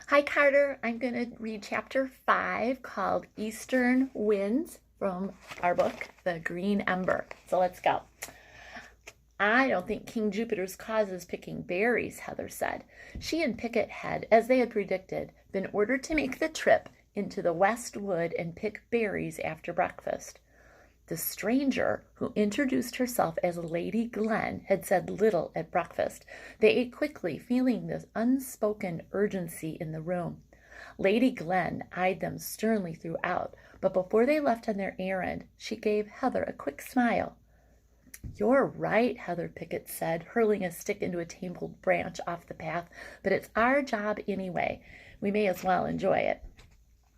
Hi, Carter. I'm going to read chapter 5 called Eastern Winds from our book, The Green Ember. So let's go. I don't think King Jupiter's cause is picking berries, Heather said. She and Pickett had, as they had predicted, been ordered to make the trip into the West Wood and pick berries after breakfast. The stranger, who introduced herself as Lady Glen, had said little at breakfast. They ate quickly, feeling the unspoken urgency in the room. Lady Glen eyed them sternly throughout, but before they left on their errand, she gave Heather a quick smile. "You're right," Heather Pickett said, hurling a stick into a tangled branch off the path, "but it's our job anyway. We may as well enjoy it."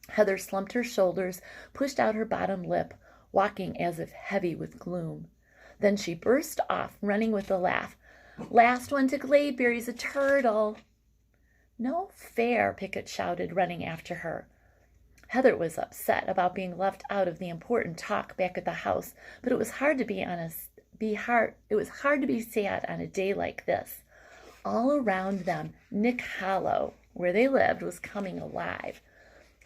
Heather slumped her shoulders, pushed out her bottom lip, walking as if heavy with gloom. Then she burst off, running with a laugh. "Last one to Gladeberry's a turtle." "No fair," Pickett shouted, running after her. Heather was upset about being left out of the important talk back at the house, but it was hard to be sad on a day like this. All around them, Nick Hollow, where they lived, was coming alive.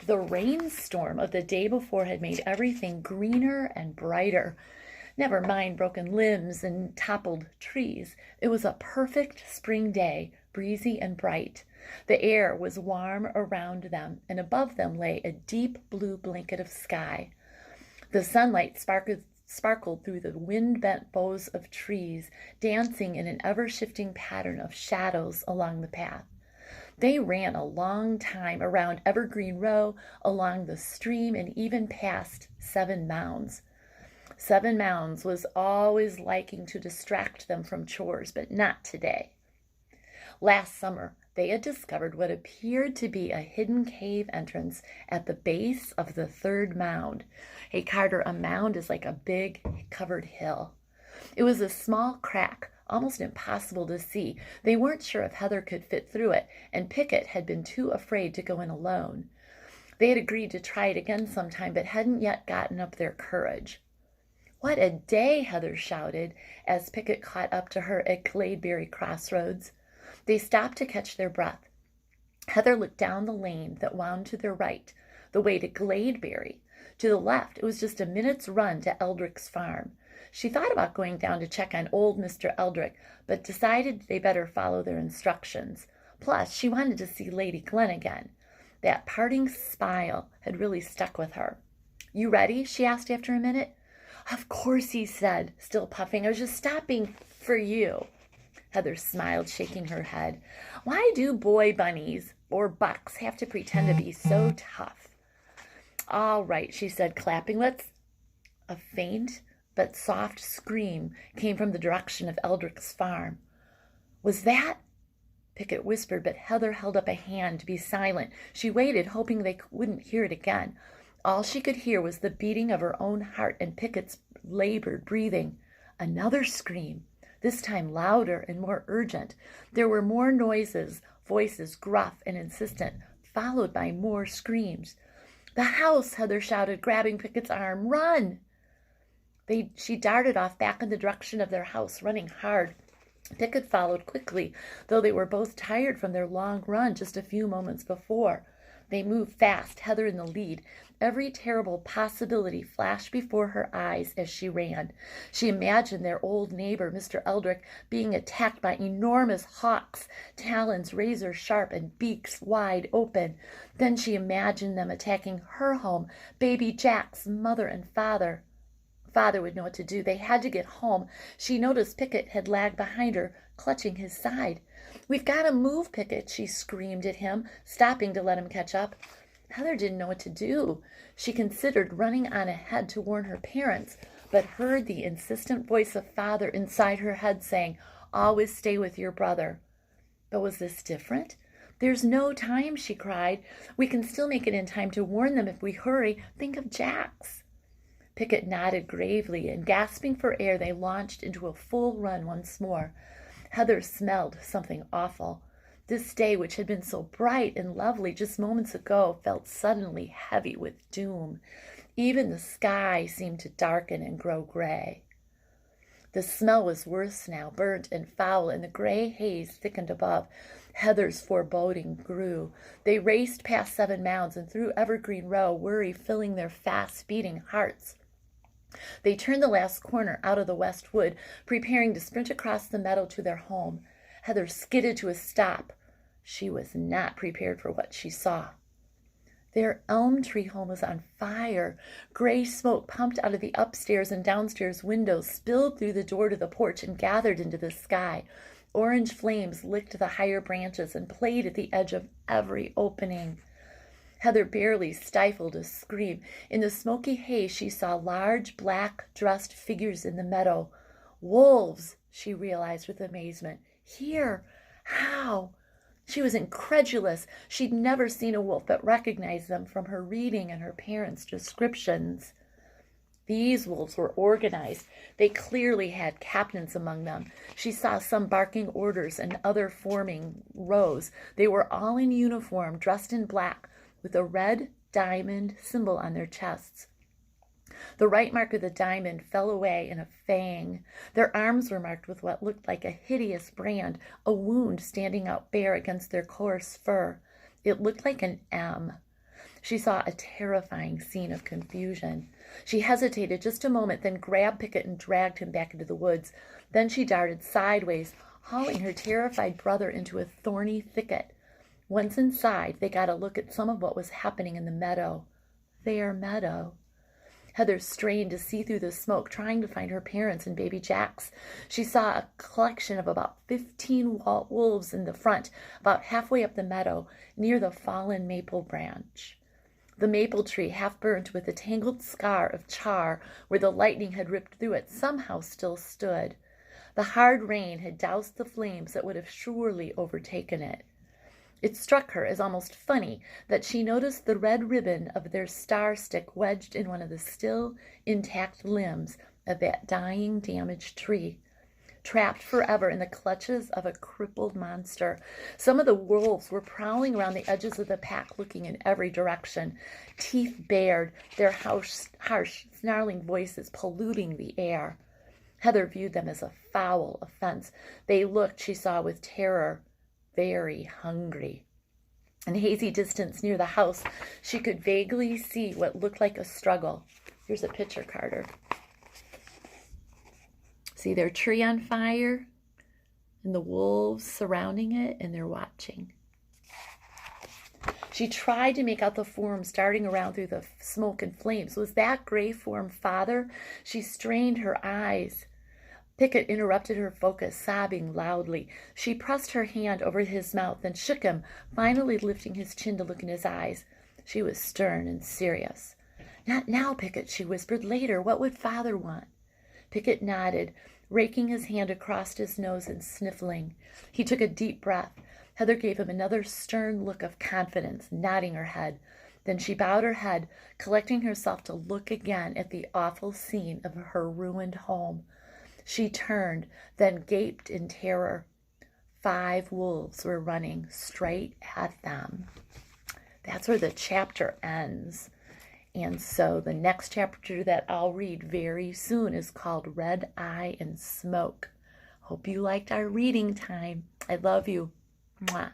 The rainstorm of the day before had made everything greener and brighter. Never mind broken limbs and toppled trees. It was a perfect spring day, breezy and bright. The air was warm around them, and above them lay a deep blue blanket of sky. The sunlight sparkled through the wind-bent boughs of trees, dancing in an ever-shifting pattern of shadows along the path. They ran a long time around Evergreen Row, along the stream, and even past Seven Mounds. Seven Mounds was always liking to distract them from chores, but not today. Last summer, they had discovered what appeared to be a hidden cave entrance at the base of the third mound. Hey, Carter, a mound is like a big covered hill. It was a small crack, almost impossible to see. They weren't sure if Heather could fit through it, and Pickett had been too afraid to go in alone. They had agreed to try it again sometime, but hadn't yet gotten up their courage. "What a day!" Heather shouted as Pickett caught up to her at Gladeberry Crossroads. They stopped to catch their breath. Heather looked down the lane that wound to their right, the way to Gladeberry. To the left, it was just a minute's run to Eldrick's farm. She thought about going down to check on old Mr. Eldrick, but decided they better follow their instructions. Plus, she wanted to see Lady Glen again. That parting smile had really stuck with her. "You ready?" she asked after a minute. "Of course," he said, still puffing. "I was just stopping for you." Heather smiled, shaking her head. "Why do boy bunnies or bucks have to pretend to be so tough?" "All right," she said, clapping. "Let's—" A faint but soft scream came from the direction of Eldrick's farm. "Was that—" Pickett whispered, but Heather held up a hand to be silent. She waited, hoping they wouldn't hear it again. All she could hear was the beating of her own heart and Pickett's labored breathing. Another scream, this time louder and more urgent. There were more noises, voices gruff and insistent, followed by more screams. "The house!" Heather shouted, grabbing Pickett's arm. "Run!" She darted off back in the direction of their house, running hard. Pickett followed quickly, though they were both tired from their long run just a few moments before. They moved fast, Heather in the lead. Every terrible possibility flashed before her eyes as she ran. She imagined their old neighbor, Mr. Eldrick, being attacked by enormous hawks, talons razor sharp and beaks wide open. Then she imagined them attacking her home, baby Jack's mother and father. Father would know what to do. They had to get home. She noticed Pickett had lagged behind her, clutching his side. "We've got to move, Pickett," she screamed at him, stopping to let him catch up. Heather didn't know what to do. She considered running on ahead to warn her parents, but heard the insistent voice of Father inside her head saying, "Always stay with your brother." But was this different? "There's no time," she cried. "We can still make it in time to warn them if we hurry. Think of Jax." Pickett nodded gravely, and gasping for air, they launched into a full run once more. Heather smelled something awful. This day, which had been so bright and lovely just moments ago, felt suddenly heavy with doom. Even the sky seemed to darken and grow gray. The smell was worse now, burnt and foul, and the gray haze thickened above. Heather's foreboding grew. They raced past 7 Mounds and through Evergreen Row, worry filling their fast-beating hearts. They turned the last corner out of the West Wood, preparing to sprint across the meadow to their home. Heather skidded to a stop. She was not prepared for what she saw. Their elm tree home was on fire. Gray smoke pumped out of the upstairs and downstairs windows, spilled through the door to the porch, and gathered into the sky. Orange flames licked the higher branches and played at the edge of every opening. Heather barely stifled a scream. In the smoky haze, she saw large, black-dressed figures in the meadow. Wolves, she realized with amazement. Here? How? She was incredulous. She'd never seen a wolf, but recognized them from her reading and her parents' descriptions. These wolves were organized. They clearly had captains among them. She saw some barking orders and other forming rows. They were all in uniform, dressed in black, with a red diamond symbol on their chests. The right mark of the diamond fell away in a fang. Their arms were marked with what looked like a hideous brand, a wound standing out bare against their coarse fur. It looked like an M. She saw a terrifying scene of confusion. She hesitated just a moment, then grabbed Pickett and dragged him back into the woods. Then she darted sideways, hauling her terrified brother into a thorny thicket. Once inside, they got a look at some of what was happening in the meadow. Their meadow. Heather strained to see through the smoke, trying to find her parents and baby Jax. She saw a collection of about 15 wolves in the front, about halfway up the meadow, near the fallen maple branch. The maple tree, half burnt with a tangled scar of char where the lightning had ripped through it, somehow still stood. The hard rain had doused the flames that would have surely overtaken it. It struck her as almost funny that she noticed the red ribbon of their star stick wedged in one of the still intact limbs of that dying, damaged tree, trapped forever in the clutches of a crippled monster. Some of the wolves were prowling around the edges of the pack, looking in every direction, teeth bared, their harsh, snarling voices polluting the air. Heather viewed them as a foul offense. They looked, she saw, with terror, very hungry. In hazy distance near the house, she could vaguely see what looked like a struggle. Here's a picture, Carter. See their tree on fire and the wolves surrounding it, and they're watching. She tried to make out the form darting around through the smoke and flames. Was that gray form Father? She strained her eyes. Pickett interrupted her focus, sobbing loudly. She pressed her hand over his mouth and shook him, finally lifting his chin to look in his eyes. She was stern and serious. "Not now, Pickett," she whispered. "Later. What would Father want?" Pickett nodded, raking his hand across his nose and sniffling. He took a deep breath. Heather gave him another stern look of confidence, nodding her head. Then she bowed her head, collecting herself to look again at the awful scene of her ruined home. She turned, then gaped in terror. 5 wolves were running straight at them. That's where the chapter ends. And so the next chapter that I'll read very soon is called Red Eye and Smoke. Hope you liked our reading time. I love you. Mwah.